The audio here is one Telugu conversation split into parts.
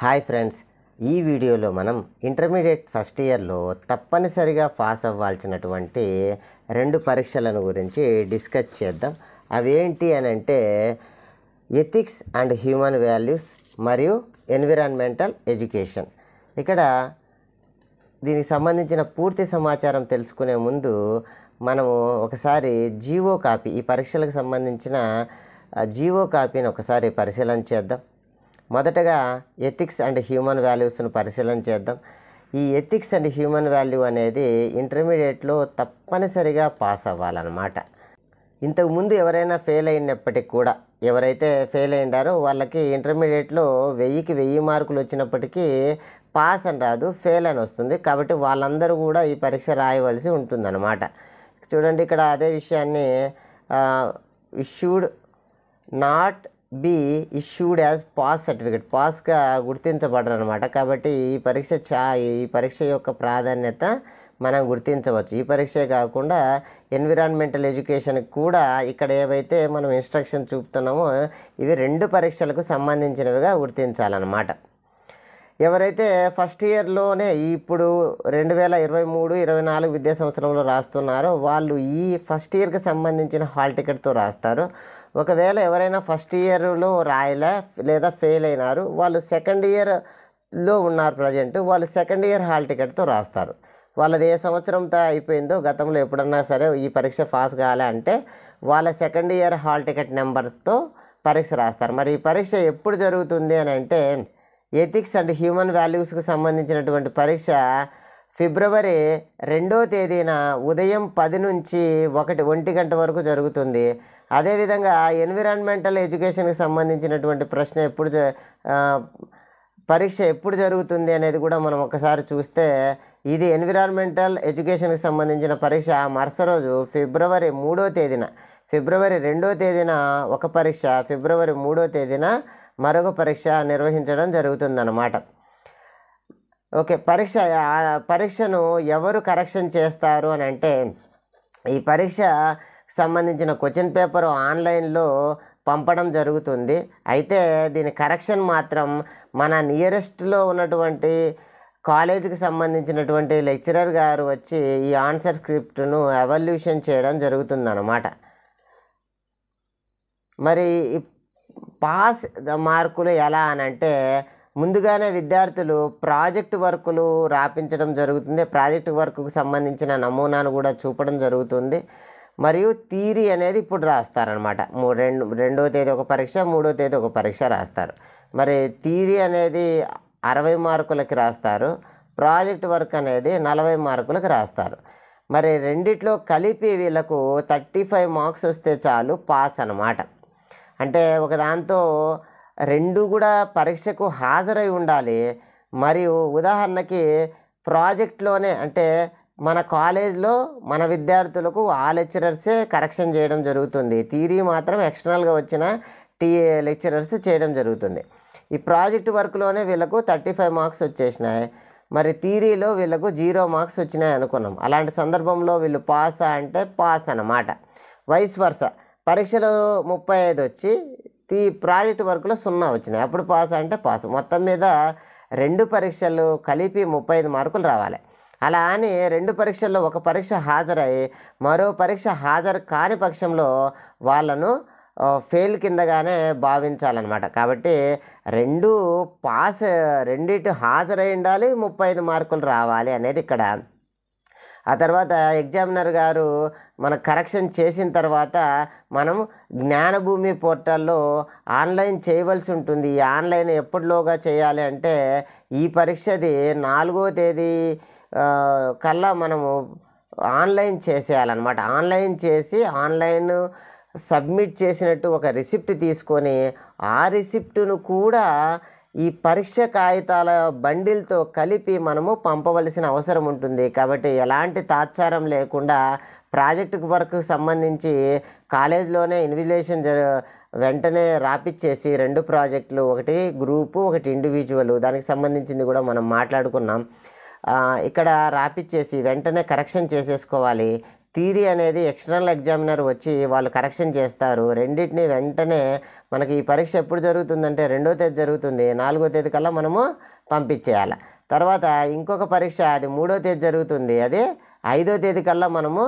హాయ్ ఫ్రెండ్స్, ఈ వీడియోలో మనం ఇంటర్మీడియట్ ఫస్ట్ ఇయర్లో తప్పనిసరిగా పాస్ అవ్వాల్సినటువంటి 2 పరీక్షలను గురించి డిస్కస్ చేద్దాం. అవి ఏంటి అని అంటే ఎథిక్స్ అండ్ హ్యూమన్ వాల్యూస్ మరియు ఎన్విరాన్మెంటల్ ఎడ్యుకేషన్. ఇక్కడ దీనికి సంబంధించిన పూర్తి సమాచారం తెలుసుకునే ముందు మనము ఒకసారి జీవో కాపీ, ఈ పరీక్షలకు సంబంధించిన జీవో కాపీని ఒకసారి పరిశీలన చేద్దాం. మొదటగా ఎథిక్స్ అండ్ హ్యూమన్ వాల్యూస్ను పరిశీలన చేద్దాం. ఈ ఎథిక్స్ అండ్ హ్యూమన్ వాల్యూ అనేది ఇంటర్మీడియట్లో తప్పనిసరిగా పాస్ అవ్వాలన్నమాట. ఇంతకుముందు ఎవరైనా ఫెయిల్ అయినప్పటికీ కూడా, ఎవరైతే ఫెయిల్ అయ్యారో వాళ్ళకి ఇంటర్మీడియట్లో 1000కి 1000 మార్కులు వచ్చినప్పటికీ పాస్ అని రాదు, ఫెయిల్ అని వస్తుంది. కాబట్టి వాళ్ళందరూ కూడా ఈ పరీక్ష రాయవలసి ఉంటుందన్నమాట. చూడండి, ఇక్కడ అదే విషయాన్ని issued not be issued as pass certificate, పాస్గా గుర్తించబడరు అనమాట. కాబట్టి ఈ పరీక్ష యొక్క ప్రాధాన్యత మనం గుర్తించవచ్చు. ఈ పరీక్షే కాకుండా ఎన్విరాన్మెంటల్ ఎడ్యుకేషన్కి కూడా ఇక్కడ ఏవైతే మనం ఇన్స్ట్రక్షన్ చూపుతున్నామో ఇవి 2 పరీక్షలకు సంబంధించినవిగా గుర్తించాలన్నమాట. ఎవరైతే ఫస్ట్ ఇయర్లోనే ఇప్పుడు 2023-24 విద్యా సంవత్సరంలో రాస్తున్నారో వాళ్ళు ఈ ఫస్ట్ ఇయర్కి సంబంధించిన హాల్ టికెట్తో రాస్తారు. ఒకవేళ ఎవరైనా ఫస్ట్ ఇయర్లో రాయలే లేదా ఫెయిల్ అయినారు, వాళ్ళు సెకండ్ ఇయర్లో ఉన్నారు ప్రజెంట్, వాళ్ళు సెకండ్ ఇయర్ హాల్ టికెట్తో రాస్తారు. వాళ్ళది ఏ సంవత్సరంతో అయిపోయిందో, గతంలో ఎప్పుడన్నా సరే ఈ పరీక్ష పాస్ కాలే అంటే వాళ్ళ సెకండ్ ఇయర్ హాల్ టికెట్ నెంబర్తో పరీక్ష రాస్తారు. మరి ఈ పరీక్ష ఎప్పుడు జరుగుతుంది అని అంటే ఎథిక్స్ అండ్ హ్యూమన్ వాల్యూస్కి సంబంధించినటువంటి పరీక్ష ఫిబ్రవరి 2వ తేదీన ఉదయం 10 నుంచి 1 గంట వరకు జరుగుతుంది. అదేవిధంగా ఎన్విరాన్మెంటల్ ఎడ్యుకేషన్కి సంబంధించినటువంటి పరీక్ష ఎప్పుడు జరుగుతుంది అనేది కూడా మనం ఒకసారి చూస్తే, ఇది ఎన్విరాన్మెంటల్ ఎడ్యుకేషన్కి సంబంధించిన పరీక్ష మరుసటి రోజు ఫిబ్రవరి 2వ తేదీన ఒక పరీక్ష, ఫిబ్రవరి 3వ తేదీన మరొక పరీక్ష నిర్వహించడం జరుగుతుందన్నమాట. ఓకే, పరీక్షను ఎవరు కరెక్షన్ చేస్తారు అని అంటే, ఈ పరీక్ష సంబంధించిన క్వశ్చన్ పేపర్ ఆన్లైన్లో పంపడం జరుగుతుంది. అయితే దీని కరెక్షన్ మాత్రం మన నియరెస్ట్లో ఉన్నటువంటి కాలేజీకి సంబంధించినటువంటి లెక్చరర్ గారు వచ్చి ఈ ఆన్సర్ స్క్రిప్ట్ను ఎవాల్యుయేషన్ చేయడం జరుగుతుందన్నమాట. మరి పాస్ మార్కులు ఎలా అనంటే, ముందుగానే విద్యార్థులు ప్రాజెక్టు వర్కులు రాపించడం జరుగుతుంది. ప్రాజెక్టు వర్క్కు సంబంధించిన నమూనాను కూడా చూపడం జరుగుతుంది. మరియు థియరీ అనేది ఇప్పుడు రాస్తారనమాట. 2వ తేదీ ఒక పరీక్ష, 3వ తేదీ ఒక పరీక్ష రాస్తారు. మరి థియరీ అనేది 60 మార్కులకి రాస్తారు, ప్రాజెక్ట్ వర్క్ అనేది 40 మార్కులకు రాస్తారు. మరి రెండిట్లో కలిపి వీళ్ళకు 35 మార్క్స్ వస్తే చాలు పాస్ అన్నమాట. అంటే ఒక దాంతో 2 కూడా పరీక్షకు హాజరై ఉండాలి. మరియు ఉదాహరణకి ప్రాజెక్ట్లోనే అంటే మన కాలేజ్లో మన విద్యార్థులకు ఆ లెక్చరర్సే కరెక్షన్ చేయడం జరుగుతుంది. థియరీ మాత్రం ఎక్స్టర్నల్గా వచ్చిన లెక్చరర్స్ చేయడం జరుగుతుంది. ఈ ప్రాజెక్ట్ వర్క్లోనే వీళ్ళకు 35 మార్క్స్ వచ్చేసినాయి, మరి థియరీలో వీళ్ళకు 0 మార్క్స్ వచ్చినాయి అనుకున్నాం. అలాంటి సందర్భంలో వీళ్ళు పాస్ అంటే పాస్ అన్నమాట. వైస్ వర్స, పరీక్షలో 35 వచ్చి ప్రాజెక్ట్ వర్క్లో 0 వచ్చినాయి, అప్పుడు పాస్ అంటే పాస్. మొత్తం మీద 2 పరీక్షలు కలిపి 35 మార్కులు రావాలి. అలా అని 2 పరీక్షల్లో ఒక పరీక్ష హాజరై మరో పరీక్ష హాజరు కాని పక్షంలో వాళ్ళను ఫెయిల్ కిందగానే భావించాలన్నమాట. కాబట్టి 2 పాస్, రెండిటి హాజరై ఉండాలి, 35 మార్కులు రావాలి అనేది ఇక్కడ. ఆ తర్వాత ఎగ్జామినర్ గారు మన కరెక్షన్ చేసిన తర్వాత మనం జ్ఞానభూమి పోర్టల్లో ఆన్లైన్ చేయవలసి ఉంటుంది. ఈ ఆన్లైన్ ఎప్పటిలోగా చేయాలి అంటే ఈ పరీక్షది 4వ తేదీ కల్లా మనము ఆన్లైన్ చేసేయాలన్నమాట. ఆన్లైన్ చేసి ఆన్లైన్ సబ్మిట్ చేసినట్టు ఒక రిసిప్ట్ తీసుకొని ఆ రిసిప్టును కూడా ఈ పరీక్ష కాగితాల బండిల్తో కలిపి మనము పంపవలసిన అవసరం ఉంటుంది. కాబట్టి ఎలాంటి తాత్సారం లేకుండా ప్రాజెక్టు వర్క్కి సంబంధించి కాలేజ్లోనే ఇన్విజిలేషన్ వెంటనే రాపిచ్చేసి 2 ప్రాజెక్టులు, ఒకటి గ్రూపు, ఒకటి ఇండివిజువల్, దానికి సంబంధించింది కూడా మనం మాట్లాడుకున్నాం. ఇక్కడ రాపిచ్చేసి వెంటనే కరెక్షన్ చేసేసుకోవాలి. థియరీ అనేది ఎక్స్టర్నల్ ఎగ్జామినర్ వచ్చి వాళ్ళు కరెక్షన్ చేస్తారు. రెండింటిని వెంటనే మనకి ఈ పరీక్ష ఎప్పుడు జరుగుతుందంటే 2వ తేదీ జరుగుతుంది. 4వ తేదీ కల్లా మనము పంపించేయాలి. తర్వాత ఇంకొక పరీక్ష అది 3వ తేదీ జరుగుతుంది. అది 5వ తేదీ కల్లా మనము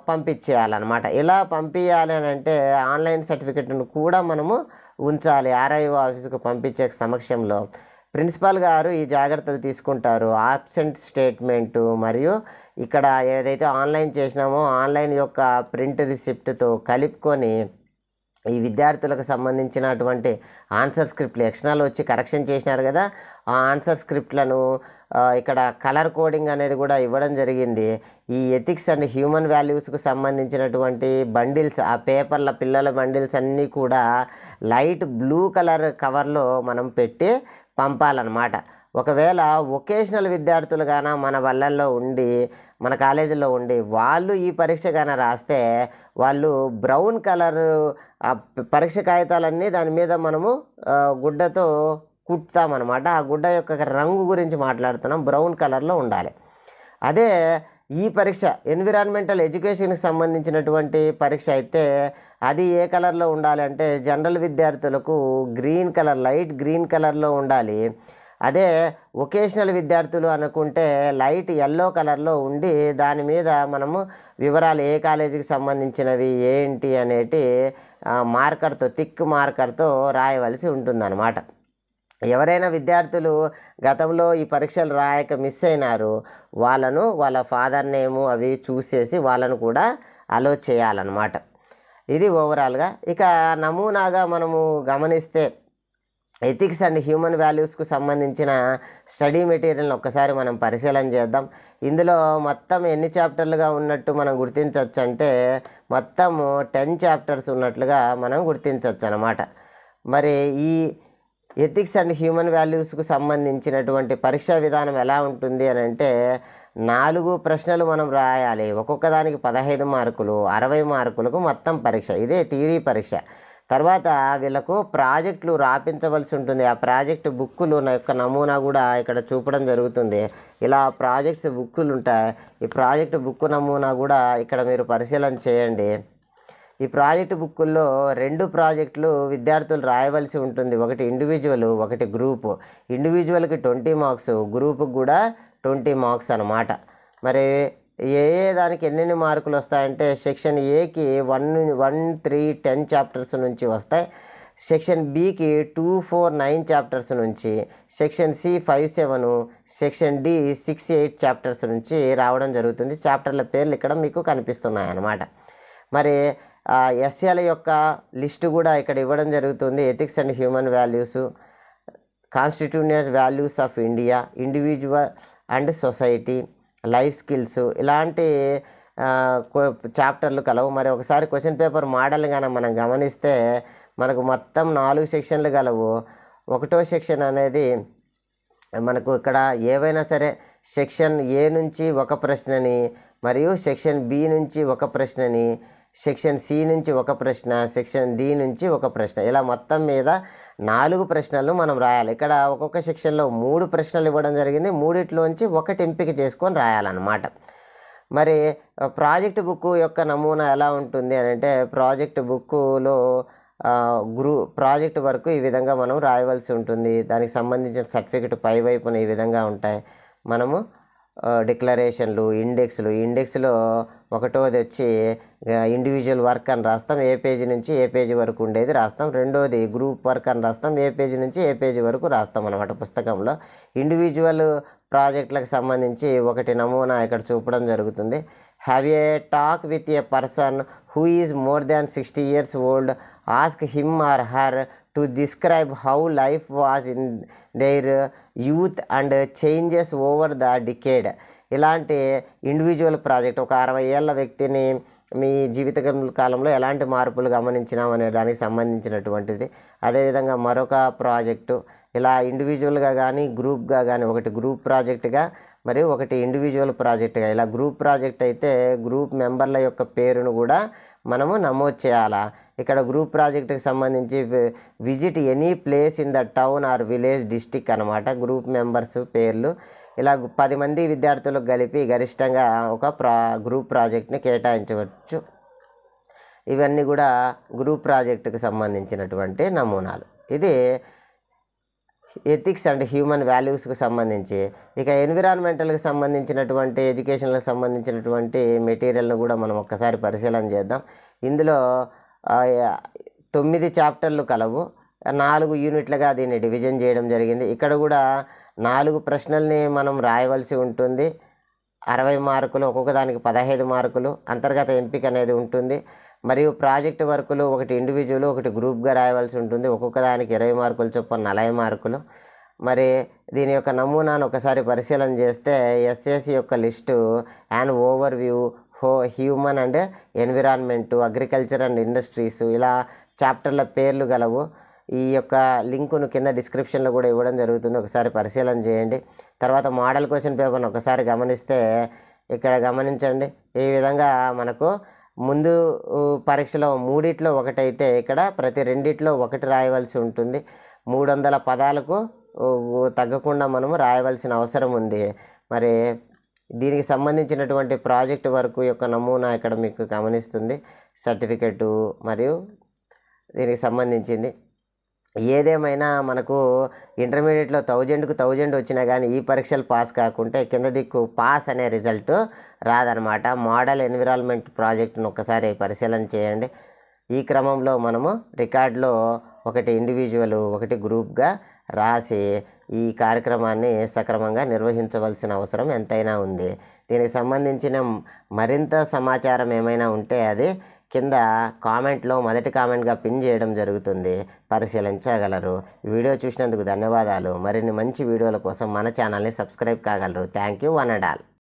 పంపించేయాలన్నమాట. ఇలా పంపించాలి అని అంటే ఆన్లైన్ సర్టిఫికెట్ను కూడా మనము ఉంచాలి. ఆర్ఐఓ ఆఫీసుకు పంపించే సమక్షంలో ప్రిన్సిపాల్ గారు ఈ జాగ్రత్తలు తీసుకుంటారు. ఆబ్సెంట్ స్టేట్మెంటు మరియు ఇక్కడ ఏదైతే ఆన్లైన్ చేసినామో ఆన్లైన్ యొక్క ప్రింట్ రిసిప్ట్తో కలుపుకొని ఈ విద్యార్థులకు సంబంధించినటువంటి ఆన్సర్ స్క్రిప్ట్లు ఎక్స్టర్నల్ వచ్చి కరెక్షన్ చేసినారు కదా, ఆ ఆన్సర్ స్క్రిప్ట్లను ఇక్కడ కలర్ కోడింగ్ అనేది కూడా ఇవ్వడం జరిగింది. ఈ ఎథిక్స్ అండ్ హ్యూమన్ వాల్యూస్కు సంబంధించినటువంటి బండిల్స్, ఆ పేపర్ల పిల్లల బండిల్స్ అన్నీ కూడా లైట్ బ్లూ కలర్ కవర్లో మనం పెట్టి పంపాలన్నమాట. ఒకవేళ వొకేషనల్ విద్యార్థులు గాన మన బళ్ళల్లో ఉండి మన కాలేజీలో ఉండి వాళ్ళు ఈ పరీక్ష గాన రాస్తే వాళ్ళు బ్రౌన్ కలర్ పరీక్ష కాగితాలన్నీ దాని మీద మనము గుడ్డతో కుట్టుతామన్నమాట. ఆ గుడ్డ యొక్క రంగు గురించి మాట్లాడుతున్నాం, బ్రౌన్ కలర్లో ఉండాలి. అదే ఈ పరీక్ష ఎన్విరాన్మెంటల్ ఎడ్యుకేషన్కి సంబంధించినటువంటి పరీక్ష అయితే అది ఏ కలర్లో ఉండాలి అంటే జనరల్ విద్యార్థులకు గ్రీన్ కలర్, లైట్ గ్రీన్ కలర్లో ఉండాలి. అదే వొకేషనల్ విద్యార్థులు అనుకుంటే లైట్ ఎల్లో కలర్లో ఉండి దాని మీద మనము వివరాలు ఏ కాలేజీకి సంబంధించినవి ఏంటి అనేటి మార్కర్తో, థిక్ మార్కర్తో రాయవలసి ఉంటుందన్నమాట. ఎవరైనా విద్యార్థులు గతంలో ఈ పరీక్షలు రాయక మిస్ అయినారు వాళ్ళను వాళ్ళ ఫాదర్ నేము అవి చూసేసి వాళ్ళను కూడా అలో చేయాలన్నమాట. ఇది ఓవరాల్గా. ఇక నమూనాగా మనము గమనిస్తే ఎథిక్స్ అండ్ హ్యూమన్ వాల్యూస్కు సంబంధించిన స్టడీ మెటీరియల్ని ఒక్కసారి మనం పరిశీలన చేద్దాం. ఇందులో మొత్తం ఎన్ని చాప్టర్లుగా ఉన్నట్టు మనం గుర్తించవచ్చు అంటే మొత్తము 10 చాప్టర్స్ ఉన్నట్లుగా మనం గుర్తించవచ్చు అన్నమాట. మరి ఈ ఎథిక్స్ అండ్ హ్యూమన్ వాల్యూస్కు సంబంధించినటువంటి పరీక్షా విధానం ఎలా ఉంటుంది అని అంటే 4 ప్రశ్నలు మనం రాయాలి. ఒక్కొక్క దానికి 15 మార్కులు, 60 మార్కులకు మొత్తం పరీక్ష. ఇదే థియరీ పరీక్ష. తర్వాత వీళ్ళకు ప్రాజెక్టులు రాపించవలసి ఉంటుంది. ఆ ప్రాజెక్టు బుక్కులు యొక్క నమూనా కూడా ఇక్కడ చూపడం జరుగుతుంది. ఇలా ప్రాజెక్ట్స్ బుక్కులు ఉంటాయి. ఈ ప్రాజెక్టు బుక్ నమూనా కూడా ఇక్కడ మీరు పరిశీలన చేయండి. ఈ ప్రాజెక్టు బుక్కుల్లో 2 ప్రాజెక్టులు విద్యార్థులు రాయవలసి ఉంటుంది. ఒకటి ఇండివిజువల్, ఒకటి గ్రూపు. ఇండివిజువల్కి 20 మార్క్స్, గ్రూపుకి కూడా 20 మార్క్స్ అన్నమాట. మరి ఏ దానికి ఎన్ని మార్కులు వస్తాయంటే సెక్షన్ ఏకి 1, 3, 10 చాప్టర్స్ నుంచి వస్తాయి. సెక్షన్ బికి 2, 4, 9 చాప్టర్స్ నుంచి, section C 5, 7, section D 6, 8 chapters నుంచి రావడం జరుగుతుంది. చాప్టర్ల పేర్లు ఇక్కడ మీకు కనిపిస్తున్నాయి అన్నమాట. మరి ఎస్ఏల యొక్క లిస్టు కూడా ఇక్కడ ఇవ్వడం జరుగుతుంది. Ethics and human values, constitutional values of India, individual and society, life skills, ఇలాంటి చాప్టర్లు కలవు. మరి ఒకసారి క్వశ్చన్ పేపర్ మోడల్ కానీ మనం గమనిస్తే మనకు మొత్తం 4 సెక్షన్లు కలవు. 1వ సెక్షన్ అనేది మనకు ఇక్కడ ఏవైనా సరే సెక్షన్ ఏ నుంచి ఒక ప్రశ్నని, మరియు సెక్షన్ బి నుంచి ఒక ప్రశ్నని, సెక్షన్ సి నుంచి ఒక ప్రశ్న, సెక్షన్ డి నుంచి ఒక ప్రశ్న, ఇలా మొత్తం మీద 4 ప్రశ్నలు మనం రాయాలి. ఇక్కడ ఒక్కొక్క సెక్షన్లో 3 ప్రశ్నలు ఇవ్వడం జరిగింది. 3లోంచి ఒకటి ఎంపిక చేసుకొని రాయాలన్నమాట. మరి ప్రాజెక్ట్ బుక్ యొక్క నమూనా ఎలా ఉంటుంది అని అంటే ప్రాజెక్ట్ బుక్కులో ప్రాజెక్ట్ వరకు ఈ విధంగా మనం రాయవలసి ఉంటుంది. దానికి సంబంధించిన సర్టిఫికెట్ పై వైపున ఈ విధంగా ఉంటాయి. మనము డిక్లరేషన్లు, ఇండెక్స్లో 1వది వచ్చి ఇండివిజువల్ వర్క్ అని రాస్తాం, ఏ పేజీ నుంచి ఏ పేజీ వరకు ఉండేది రాస్తాం. 2వది గ్రూప్ వర్క్ అని రాస్తాం, ఏ పేజీ నుంచి ఏ పేజీ వరకు రాస్తాం అన్నమాట పుస్తకంలో. ఇండివిజువల్ ప్రాజెక్టులకు సంబంధించి ఒకటి నమూనా ఇక్కడ చూపడం జరుగుతుంది. Have a talk with a person who is more than 60 years old, ask him or her to describe how life was in there youth and changes over the decade. ఇలాంటి ఇండివిజువల్ ప్రాజెక్ట్, ఒక 60 ఏళ్ళ వ్యక్తిని మీ జీవిత కాలంలో ఎలాంటి మార్పులు గమనించినాం అనే దానికి సంబంధించినటువంటిది. అదేవిధంగా మరొక ప్రాజెక్టు ఇలా ఇండివిజువల్గా కానీ గ్రూప్గా కానీ, ఒకటి గ్రూప్ ప్రాజెక్టుగా మరియు ఒకటి ఇండివిజువల్ ప్రాజెక్టుగా. ఇలా గ్రూప్ ప్రాజెక్ట్ అయితే గ్రూప్ మెంబర్ల యొక్క పేరును కూడా మనము నమోదు చేయాలా. ఇక్కడ గ్రూప్ ప్రాజెక్టుకి సంబంధించి visit any place in the town or village district అనమాట గ్రూప్ మెంబర్స్ పేర్లు. ఇలా 10 మంది విద్యార్థులకు కలిపి గరిష్టంగా ఒక గ్రూప్ ప్రాజెక్ట్ని కేటాయించవచ్చు. ఇవన్నీ కూడా గ్రూప్ ప్రాజెక్టుకు సంబంధించినటువంటి నమూనాలు. ఇది ఎథిక్స్ అండ్ హ్యూమన్ వాల్యూస్కి సంబంధించి. ఇక ఎన్విరాన్మెంటల్కి సంబంధించినటువంటి ఎడ్యుకేషన్కి సంబంధించినటువంటి మెటీరియల్ను కూడా మనం ఒక్కసారి పరిశీలన చేద్దాం. ఇందులో 9 చాప్టర్లు కలవు. 4 యూనిట్లుగా దీన్ని డివిజన్ చేయడం జరిగింది. ఇక్కడ కూడా 4 ప్రశ్నల్ని మనం రాయవలసి ఉంటుంది. 60 మార్కులు, ఒక్కొక్క దానికి 15 మార్కులు అంతర్గత ఎంపిక అనేది ఉంటుంది. మరియు ప్రాజెక్ట్ వర్కులు ఒకటి ఇండివిజువల్, ఒకటి గ్రూప్గా రాయవలసి ఉంటుంది. ఒక్కొక్క దానికి 20 మార్కులు చొప్పున 40 మార్కులు. మరి దీని యొక్క నమూనాను ఒకసారి పరిశీలన చేస్తే ఎస్ఎస్సి యొక్క list and over view, human and environment, agriculture and industries, ఇలా చాప్టర్ల పేర్లు గలవు. ఈ యొక్క లింకును కింద డిస్క్రిప్షన్లో కూడా ఇవ్వడం జరుగుతుంది. ఒకసారి పరిశీలన చేయండి. తర్వాత మోడల్ క్వశ్చన్ పేపర్ను ఒకసారి గమనిస్తే ఇక్కడ గమనించండి. ఈ విధంగా మనకు ముందు పరీక్షలో 3 ఒకటైతే ఇక్కడ ప్రతి 2 ఒకటి రాయవలసి ఉంటుంది. 300 పదాలకు తగ్గకుండా మనము రాయవలసిన అవసరం ఉంది. మరి దీనికి సంబంధించినటువంటి ప్రాజెక్ట్ వర్క్ యొక్క నమూనా ఇక్కడ మీకు గమనిస్తుంది. సర్టిఫికెటు మరియు దీనికి సంబంధించింది. ఏదేమైనా మనకు ఇంటర్మీడియట్లో 1000కు 1000 వచ్చినా కానీ ఈ పరీక్షలు పాస్ కాకుంటే కింద దిక్కు పాస్ అనే రిజల్ట్ రాదనమాట. మోడల్ ఎన్విరాన్మెంట్ ప్రాజెక్టును ఒక్కసారి పరిశీలన చేయండి. ఈ క్రమంలో మనము రికార్డులో ఒకటి ఇండివిజువల్, ఒకటి గ్రూప్గా రాసి ఈ కార్యక్రమాన్ని సక్రమంగా నిర్వహించవలసిన అవసరం ఎంతైనా ఉంది. దీనికి సంబంధించిన మరింత సమాచారం ఏమైనా ఉంటే అది కింద కామెంట్లో మొదటి కామెంట్గా పిన్ చేయడం జరుగుతుంది. పరిశీలించగలరు. వీడియో చూసినందుకు ధన్యవాదాలు. మరిన్ని మంచి వీడియోల కోసం మన ఛానల్ని సబ్స్క్రైబ్ కాగలరు. Thank you one and all.